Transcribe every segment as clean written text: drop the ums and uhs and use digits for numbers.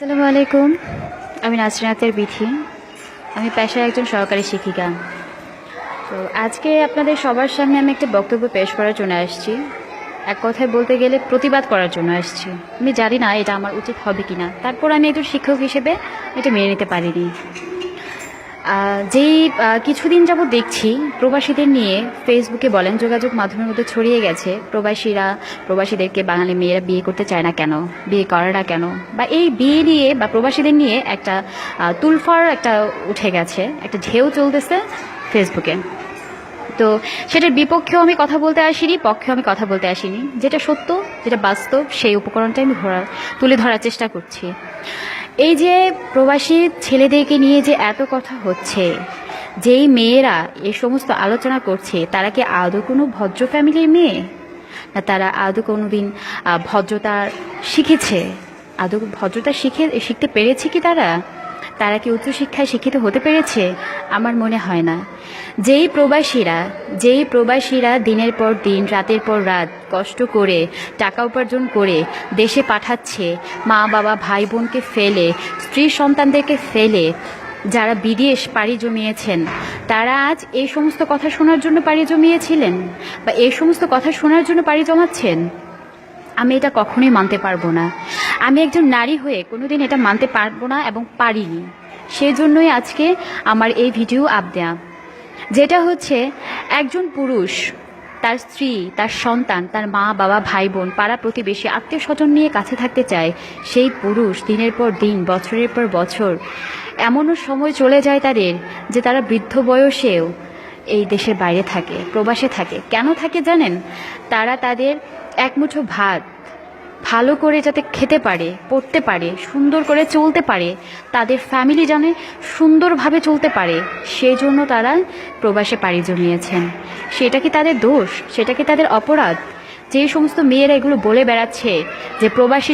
আসসালামু আলাইকুম। আমি নাসরিন আক্তার বিথি। আমি পেশায় একজন সহকারী শিক্ষিকা। তো আজকে আপনাদের সবার সামনে আমি একটা বক্তব্য পেশ করার জন্য আসছি। এক কথায় বলতে গেলে প্রতিবাদ করার জন্য আসছি। আমি জানি না এটা আমার উচিত হবে কিনা, তারপর আমি একজন শিক্ষক হিসেবে এটা মেনে নিতে পারিনি। যেই কিছুদিন যাবত দেখছি প্রবাসীদের নিয়ে ফেসবুকে বলেন যোগাযোগ মাধ্যমের মধ্যে ছড়িয়ে গেছে প্রবাসীদেরকে বাঙালি মেয়েরা বিয়ে করতে চায় না কেন, বিয়ে করে না কেন, বা এই বিয়ে নিয়ে বা প্রবাসীদের নিয়ে একটা তুলফার একটা উঠে গেছে, একটা ঢেউ চলতেছে ফেসবুকে। তো সেটার বিপক্ষেও আমি কথা বলতে আসিনি, পক্ষেও আমি কথা বলতে আসিনি। যেটা সত্য, যেটা বাস্তব, সেই উপকরণটাই আমি তুলে ধরার চেষ্টা করছি। এই যে প্রবাসী ছেলেদেরকে নিয়ে যে এত কথা হচ্ছে, যেই মেয়েরা এই সমস্ত আলোচনা করছে, তারা কি আদৌ কোনো ভদ্র ফ্যামিলির মেয়ে, না তারা আদৌ কোনোদিন ভদ্রতা শিখেছে? আদৌ ভদ্রতা শিখতে পেরেছে কি তারা কি উচ্চশিক্ষায় শিক্ষিত হতে পেরেছে? আমার মনে হয় না। যেই প্রবাসীরা দিনের পর দিন, রাতের পর রাত কষ্ট করে টাকা উপার্জন করে দেশে পাঠাচ্ছে, মা বাবা ভাই বোনকে ফেলে, স্ত্রী সন্তানদেরকে ফেলে, যারা বিদেশ পাড়ি জমিয়েছেন, তারা আজ এই সমস্ত কথা শোনার জন্য পাড়ি জমিয়েছিলেন বা এই সমস্ত কথা শোনার জন্য পাড়ি জমাচ্ছেন? আমি এটা কখনোই মানতে পারবো না। আমি একজন নারী হয়ে কোনোদিন এটা মানতে পারবো না এবং পারিনি। সেই জন্যই আজকে আমার এই ভিডিও দেয়া, যেটা হচ্ছে একজন পুরুষ তার স্ত্রী, তার সন্তান, তার মা বাবা ভাই বোন, পাড়া প্রতিবেশী, আত্মীয় স্বজন নিয়ে কাছে থাকতে চায়। সেই পুরুষ দিনের পর দিন, বছরের পর বছর, এমনও সময় চলে যায় তাদের যে তারা বৃদ্ধ বয়সেও এই দেশের বাইরে থাকে, প্রবাসে থাকে। কেন থাকে জানেন? তারা তাদের একমুঠো ভাত ভালো করে যাতে খেতে পারে, পড়তে পারে, সুন্দর করে চলতে পারে, তাদের ফ্যামিলি যেন সুন্দরভাবে চলতে পারে, সেই জন্য তারা প্রবাসে পাড়ি জমিয়েছেন। সেটা কি তাদের দোষ? সেটা কি তাদের অপরাধ? যে সমস্ত মেয়েরা এগুলো বলে বেড়াচ্ছে যে প্রবাসী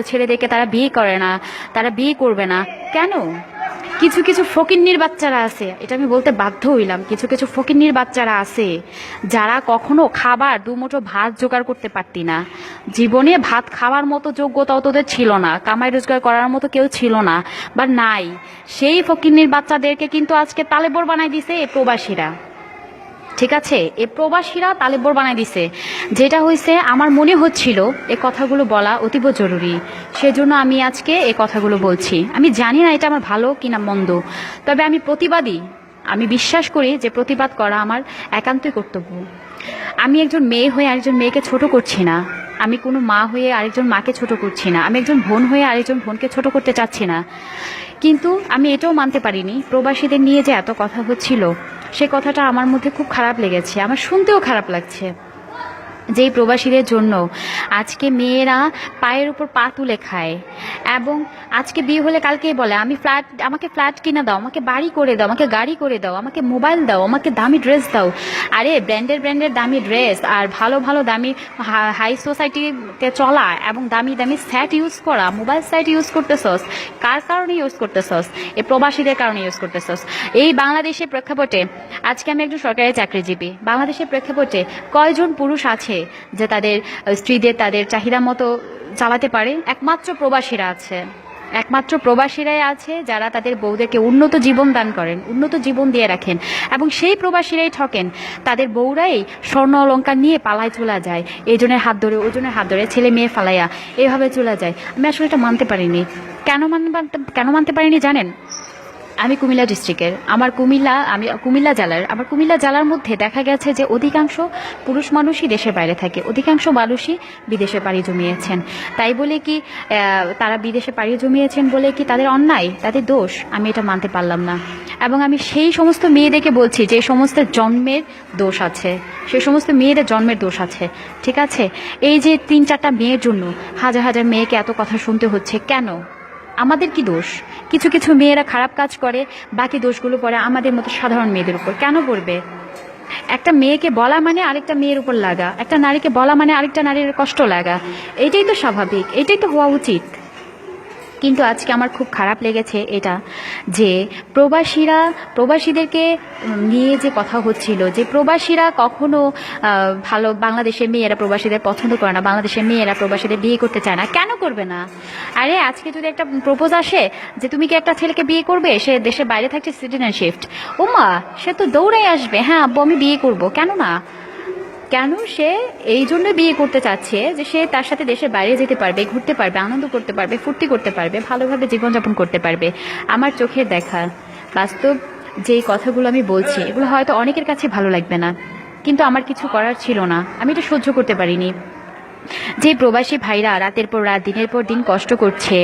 ছেলেদেরকে তারা বিয়ে করে না, তারা বিয়ে করবে না, কেন? কিছু কিছু ফকিন্নির বাচ্চারা আছে, এটা আমি বলতে বাধ্য হইলাম, কিছু কিছু ফকিন্নির বাচ্চারা আছে যারা কখনো খাবার দুমুঠো ভাত জোগাড় করতে পারতি না, জীবনে ভাত খাওয়ার মতো যোগ্যতাও তোদের ছিল না, কামাই রোজগার করার মতো কেউ ছিল না বা নাই। সেই ফকিন্নির বাচ্চাদেরকে কিন্তু আজকে তালেবর বানাই দিছে এই প্রবাসীরা। ঠিক আছে, এই প্রবাসীরা তালেবর বানাই দিছে। যেটা হয়েছে, আমার মনে হচ্ছিল এই কথাগুলো বলা অতীব জরুরি, সেজন্য আমি আজকে এই কথাগুলো বলছি। আমি জানি না এটা আমার ভালো কিনা মন্দ, তবে আমি প্রতিবাদী। আমি বিশ্বাস করি যে প্রতিবাদ করা আমার একান্তই কর্তব্য। আমি একজন মেয়ে হয়ে আরেকজন মেয়েকে ছোট করছি না, আমি কোনো মা হয়ে আরেকজন মাকে ছোট করছি না, আমি একজন বোন হয়ে আরেকজন বোনকে ছোট করতে চাচ্ছি না। কিন্তু আমি এটাও মানতে পারিনি প্রবাসীদের নিয়ে যে এত কথা হচ্ছিল, সে কথাটা আমার মধ্যে খুব খারাপ লেগেছে, আমার শুনতেও খারাপ লাগছে। যেই প্রবাসীদের জন্য আজকে মেয়েরা পায়ের উপর পা তুলে খায়, এবং আজকে বিয়ে হলে কালকেই বলে আমাকে ফ্ল্যাট কিনে দাও, আমাকে বাড়ি করে দাও, আমাকে গাড়ি করে দাও, আমাকে মোবাইল দাও, আমাকে দামি ড্রেস দাও। আরে ব্র্যান্ডের দামি ড্রেস আর ভালো ভালো দামি হাই সোসাইটিতে চলা এবং দামি দামি সেট ইউজ করা, মোবাইল সেট ইউজ করতেছস কার কারণে ইউজ করতেছস? এই প্রবাসীদের কারণে ইউজ করতেছস। এই বাংলাদেশের প্রেক্ষাপটে আজকে আমি একজন সরকারি চাকরিজীবী, বাংলাদেশের প্রেক্ষাপটে কয়জন পুরুষ আছে যে তাদের স্ত্রীদের তাদের চাহিদা মতো চালাতে পারে? একমাত্র প্রবাসীরাই আছে যারা তাদের বউদেরকে উন্নত জীবন দান করেন, উন্নত জীবন দিয়ে রাখেন, এবং সেই প্রবাসীরাই ঠকেন। তাদের বউরাই স্বর্ণ অলংকার নিয়ে পালায় চলে যায়, এজনের হাত ধরে ওজনের হাত ধরে, ছেলে মেয়ে ফালাইয়া এভাবে চলে যায়। আমি আসলে এটা মানতে পারিনি। কেন মানতে পারিনি জানেন? আমি কুমিল্লা ডিস্ট্রিক্টের, আমি কুমিল্লা জেলার মধ্যে দেখা গেছে যে অধিকাংশ পুরুষ মানুষই দেশের বাইরে থাকে, অধিকাংশ মানুষই বিদেশে পাড়ি জমিয়েছেন। তাই বলে কি তারা বিদেশে পাড়ি জমিয়েছেন বলে কি তাদের অন্যায়, তাদের দোষ? আমি এটা মানতে পারলাম না। এবং আমি সেই সমস্ত মেয়েদেরকে বলছি যে সমস্ত জন্মের দোষ আছে, সেই সমস্ত মেয়েদের জন্মের দোষ আছে। ঠিক আছে, এই যে 3-4টা মেয়ের জন্য হাজার হাজার মেয়েকে এত কথা শুনতে হচ্ছে, কেন? আমাদের কি দোষ? কিছু কিছু মেয়েরা খারাপ কাজ করে, বাকি দোষগুলো পড়ে আমাদের মতো সাধারণ মেয়েদের উপর। কেন পড়বে? একটা মেয়েকে বলা মানে আরেকটা মেয়ের উপর লাগা, একটা নারীকে বলা মানে আরেকটা নারীর কষ্ট লাগা। এটাই তো স্বাভাবিক, এটাই তো হওয়া উচিত। কিন্তু আজকে আমার খুব খারাপ লেগেছে এটা, যে প্রবাসীদেরকে নিয়ে যে কথা হচ্ছিল, যে প্রবাসীরা কখনো ভালো, বাংলাদেশের মেয়েরা প্রবাসীদের পছন্দ করে না, বাংলাদেশের মেয়েরা প্রবাসীদের বিয়ে করতে চায় না। কেন করবে না? আরে আজকে যদি একটা প্রপোজ আসে যে তুমি কি একটা ছেলেকে বিয়ে করবে, সে দেশের বাইরে থাকছে, সিটিজেনশিপ, ওমা সে তো দৌড়ে আসবে, হ্যাঁ আব্বু আমি বিয়ে করব। কেন না? কেন সে এই জন্য বিয়ে করতে চাচ্ছে যে সে তার সাথে দেশের বাইরে যেতে পারবে, ঘুরতে পারবে, আনন্দ করতে পারবে, ফুর্তি করতে পারবে, ভালোভাবে জীবনযাপন করতে পারবে। আমার চোখের দেখা বাস্তব যেই কথাগুলো আমি বলছি, এগুলো হয়তো অনেকের কাছে ভালো লাগবে না, কিন্তু আমার কিছু করার ছিল না, আমি এটা সহ্য করতে পারিনি। যে প্রবাসী ভাইরা রাতের পর রাত দিনের পর দিন কষ্ট করছে,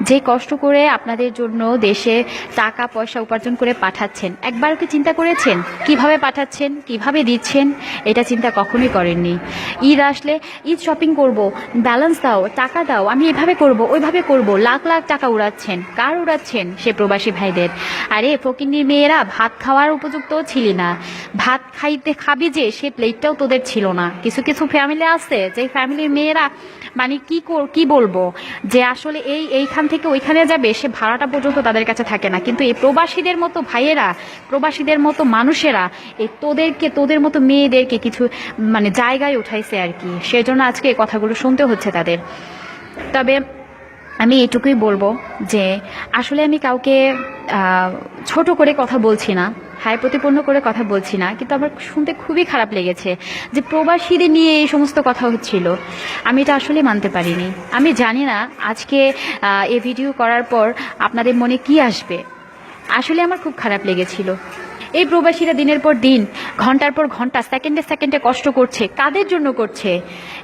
যে কষ্ট করে আপনাদের জন্য দেশে টাকা পয়সা উপার্জন করে পাঠাচ্ছেন, একবারও কি চিন্তা করেছেন কিভাবে পাঠাচ্ছেন, কিভাবে দিচ্ছেন? এটা চিন্তা কখনোই করেননি। ঈদ আসলে ঈদ শপিং করব, ব্যালেন্স দাও, টাকা দাও, আমি এভাবে করব ওইভাবে করব, লাখ লাখ টাকা উড়াচ্ছেন। কার উড়াচ্ছেন? সে প্রবাসী ভাইদের। আরে ফকিন্নির মেয়েরা, ভাত খাওয়ার উপযুক্তও ছিলি না, ভাত খাবি যে সে প্লেটটাও তোদের ছিল না। কিছু কিছু ফ্যামিলি আছে যে ফ্যামিলির মেয়েরা মানে কি বলবো, যে আসলে এইখান থেকে ওইখানে যাবে, সে ভাড়াটা পর্যন্ত তাদের কাছে থাকে না। কিন্তু এই প্রবাসীদের মতো ভাইয়েরা, প্রবাসীদের মতো মানুষেরা এই তোদের মতো মেয়েদেরকে কিছু মানে জায়গায় উঠাইছে আর কি, সেজন্য আজকে এই কথাগুলো শুনতে হচ্ছে তাদের। তবে আমি এটুকুই বলবো যে আসলে আমি কাউকে ছোট করে কথা বলছি না, হায় প্রতিপন্ন করে কথা বলছি না, কিন্তু আমার শুনতে খুবই খারাপ লেগেছে যে প্রবাসীদের নিয়ে এই সমস্ত কথা হচ্ছিল। আমি এটা আসলে মানতে পারিনি। আমি জানি না আজকে এই ভিডিও করার পর আপনাদের মনে কি আসবে। আসলে আমার খুব খারাপ লেগেছিল। এই প্রবাসীরা দিনের পর দিন, ঘন্টার পর ঘন্টা, সেকেন্ডে সেকেন্ডে কষ্ট করছে। কাদের জন্য করছে?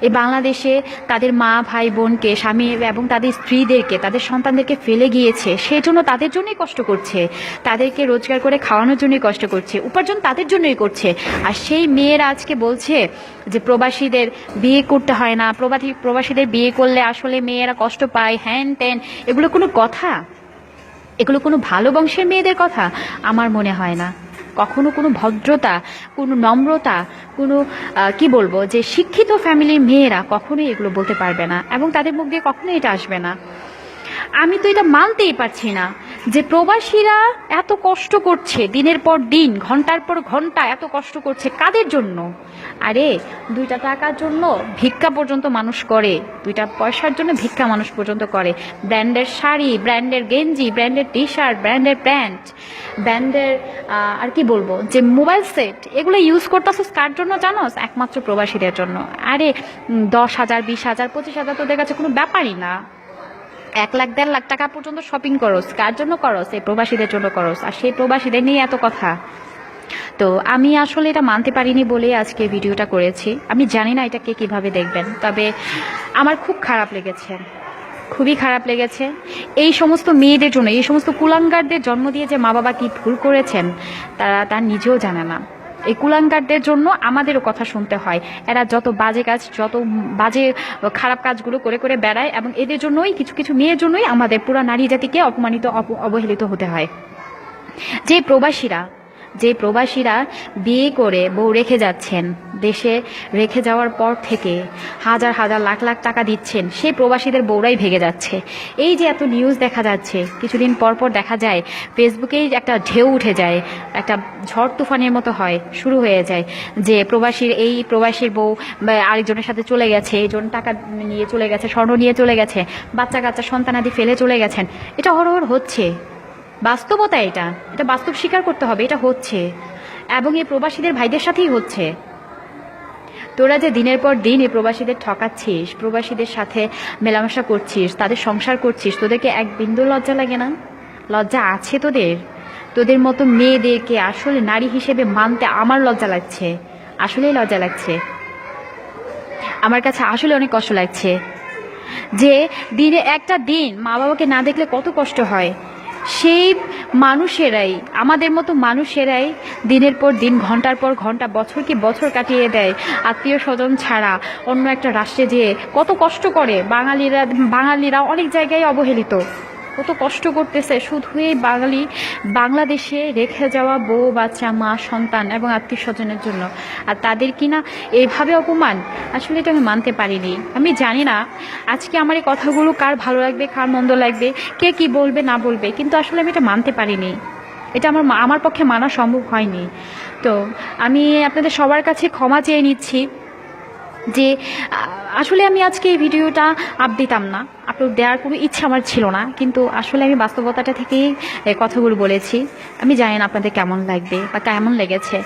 এই বাংলাদেশে তাদের মা ভাই বোনকে, স্বামী এবং তাদের স্ত্রীদেরকে, তাদের সন্তানদেরকে ফেলে গিয়েছে, সেই জন্য তাদের জন্যই কষ্ট করছে। তাদেরকে রোজগার করে খাওয়ানোর জন্যই কষ্ট করছে, উপার্জন তাদের জন্যই করছে। আর সেই মেয়েরা আজকে বলছে যে প্রবাসীদের বিয়ে করতে হয় না, প্রবাসীদের বিয়ে করলে আসলে মেয়েরা কষ্ট পায়, হ্যান ত্যান। এগুলো কোনো কথা? এগুলো কোনো ভালো বংশের মেয়েদের কথা? আমার মনে হয় না। কখনো কোনো ভদ্রতা, কোনো নম্রতা, কোনো কি বলবো, যে শিক্ষিত ফ্যামিলির মেয়েরা কখনোই এগুলো বলতে পারবে না, এবং তাদের মুখ দিয়ে কখনোই এটা আসবে না। আমি তো এটা মানতেই পারছি না যে প্রবাসীরা এত কষ্ট করছে, দিনের পর দিন, ঘন্টার পর ঘন্টা এত কষ্ট করছে। কাদের জন্য? আরে 2টা টাকার জন্য ভিক্ষা পর্যন্ত মানুষ করে, 2টা পয়সার জন্য ভিক্ষা মানুষ পর্যন্ত করে। ব্র্যান্ডের শাড়ি, ব্র্যান্ডের গেঞ্জি, ব্র্যান্ডের টি শার্ট, ব্র্যান্ডের প্যান্ট, ব্র্যান্ডের আর কি বলবো, যে মোবাইল সেট, এগুলো ইউজ করতেছিস কার জন্য জানোস? একমাত্র প্রবাসীদের জন্য। আরে 10,000, 20,000, 25,000 তোদের কাছে কোনো ব্যাপারই না। 1 লাখ 1.5 লাখ টাকা পর্যন্ত শপিং করস, কার জন্য করস? এই প্রবাসীদের জন্য করস। আর সেই প্রবাসীদের নিয়ে এত কথা। তো আমি আসলে এটা মানতে পারিনি বলে আজকে ভিডিওটা করেছি। আমি জানি না এটাকে কিভাবে দেখবেন, তবে আমার খুব খারাপ লেগেছে, খুবই খারাপ লেগেছে। এই সমস্ত মেয়েদের জন্য, এই সমস্ত কুলাঙ্গারদের জন্ম দিয়ে যে মা বাবা কি ভুল করেছেন তারা নিজেও জানে না। এই কুলাঙ্গারদের জন্য আমাদেরও কথা শুনতে হয়। এরা যত বাজে কাজ, যত বাজে খারাপ কাজগুলো করে করে বেড়ায়, এবং এদের জন্যই, কিছু কিছু মেয়ের জন্যই আমাদের পুরো নারী জাতিকে অপমানিত, অবহেলিত হতে হয়। যে প্রবাসীরা বিয়ে করে বউ রেখে যাচ্ছেন, দেশে রেখে যাওয়ার পর থেকে হাজার হাজার লাখ লাখ টাকা দিচ্ছেন, সেই প্রবাসীদের বউরাই ভেগে যাচ্ছে। এই যে এত নিউজ দেখা যাচ্ছে, কিছুদিন পর পর দেখা যায় ফেসবুকেই একটা ঢেউ উঠে যায়, একটা ঝড় তুফানের মতো হয়, শুরু হয়ে যায় যে প্রবাসীর বউ আরেকজনের সাথে চলে গেছে, এইজন টাকা নিয়ে চলে গেছে, স্বর্ণ নিয়ে চলে গেছে, বাচ্চা কাচ্চা সন্তানাদি ফেলে চলে গেছেন। এটা হরহর হচ্ছে, বাস্তবতা। এটা বাস্তব স্বীকার করতে হবে, এটা হচ্ছে, এবং এই প্রবাসীদের ভাইদের সাথেই হচ্ছে। তোরা যে দিনের পর দিন এই প্রবাসীদের ঠকাচ্ছিস, প্রবাসীদের সাথে মেলামেশা করছিস, তাদের সংসার করছিস, তোদেরকে এক বিন্দু লজ্জা লাগে না? লজ্জা আছে তোদের মতো মেয়েদেরকে আসলে নারী হিসেবে মানতে আমার লজ্জা লাগছে, আসলেই লজ্জা লাগছে। আমার কাছে আসলে অনেক কষ্ট লাগছে যে দিনে একটা দিন মা বাবাকে না দেখলে কত কষ্ট হয়। সেই মানুষেরাই, আমাদের মতো মানুষেরাই দিনের পর দিন, ঘন্টার পর ঘন্টা, বছর কি বছর কাটিয়ে দেয় আত্মীয় স্বজন ছাড়া অন্য একটা রাষ্ট্রে যেয়ে কত কষ্ট করে। বাঙালিরা অনেক জায়গায় অবহেলিত, কত কষ্ট করতেছে শুধু এই বাংলাদেশে রেখে যাওয়া বউ বাচ্চা মা সন্তান এবং আত্মীয় স্বজনের জন্য, আর তাদের কিনা এইভাবে অপমান। আসলে এটা আমি মানতে পারিনি। আমি জানি না আজকে আমার এই কথাগুলো কার ভালো লাগবে কার মন্দ লাগবে, কে কি বলবে না বলবে, কিন্তু আসলে আমি এটা মানতে পারিনি। এটা আমার পক্ষে মানা সম্ভব হয়নি। তো আমি আপনাদের সবার কাছে ক্ষমা চেয়ে নিচ্ছি যে আসলে আমি আজকে এই ভিডিওটা দিতাম না, আপলোড দেওয়ার কোনো ইচ্ছা আমার ছিল না, কিন্তু আসলে আমি বাস্তবতাটা থেকেই কথাগুলো বলেছি। আমি জানি না আপনাদের কেমন লাগবে বা কেমন লেগেছে।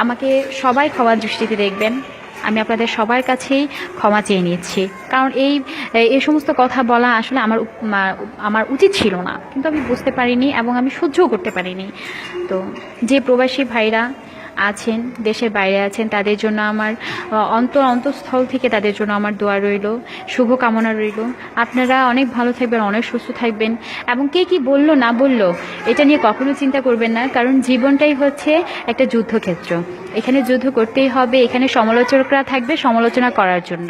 আমাকে সবাই ক্ষমার দৃষ্টিতে দেখবেন। আমি আপনাদের সবার কাছেই ক্ষমা চেয়ে নিচ্ছি, কারণ এই সমস্ত কথা বলা আসলে আমার উচিত ছিল না, কিন্তু আমি বুঝতে পারিনি এবং আমি সহ্যও করতে পারিনি। তো যে প্রবাসী ভাইরা আছেন, দেশের বাইরে আছেন, তাদের জন্য আমার অন্তঃস্থল থেকে তাদের জন্য আমার দোয়া রইল, শুভকামনা রইল। আপনারা অনেক ভালো থাকবেন, অনেক সুস্থ থাকবেন, এবং কে কি বললো না বললো এটা নিয়ে কখনো চিন্তা করবেন না, কারণ জীবনটাই হচ্ছে একটা যুদ্ধক্ষেত্র। এখানে যুদ্ধ করতেই হবে। এখানে সমালোচকরা থাকবে সমালোচনা করার জন্য,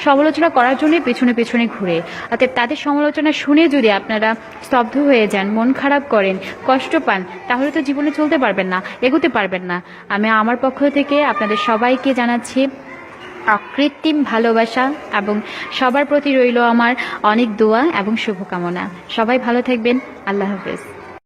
সমালোচনা করার জন্য পেছনে পেছনে ঘুরে। অর্থাৎ তাদের সমালোচনা শুনে যদি আপনারা স্তব্ধ হয়ে যান, মন খারাপ করেন, কষ্ট পান, তাহলে তো জীবনে চলতে পারবেন না, এগোতে পারবেন না। আমি আমার পক্ষ থেকে আপনাদের সবাইকে জানাচ্ছি অকৃত্রিম ভালোবাসা, এবং সবার প্রতি রইল আমার অনেক দোয়া এবং শুভকামনা। সবাই ভালো থাকবেন। আল্লাহ হাফেজ।